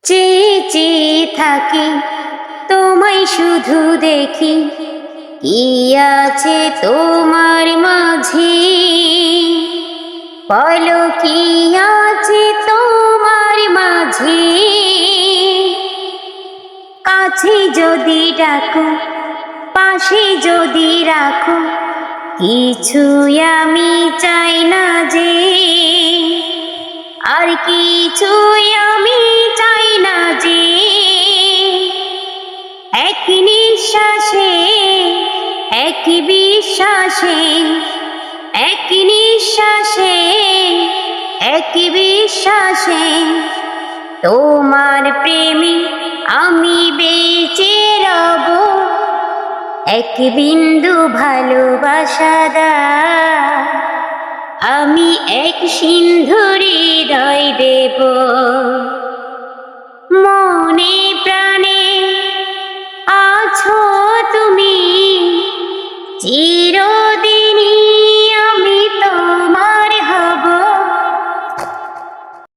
চেয়ে চেয়ে থাকি তোমায় শুধু দেখি, কি আছে তোমার মাঝে, বলো কি আছে তোমার মাঝে। কাছে যদি ডাকো, পাশে যদি রাখো, কিছুই আমি চাই না যে, আর কিছুই আমি চাই না যে। এক নিঃশ্বাসে, এক বিশ্বাসে, এক নিঃশ্বাসে, এক বিশ্বাসে, তোমার প্রেমে আমি বেঁচে রব। এক বিন্দু ভালোবাসা দাও, আমি এক সিন্ধু হৃদয় দেব। মনে প্রাণে আছো তুমি,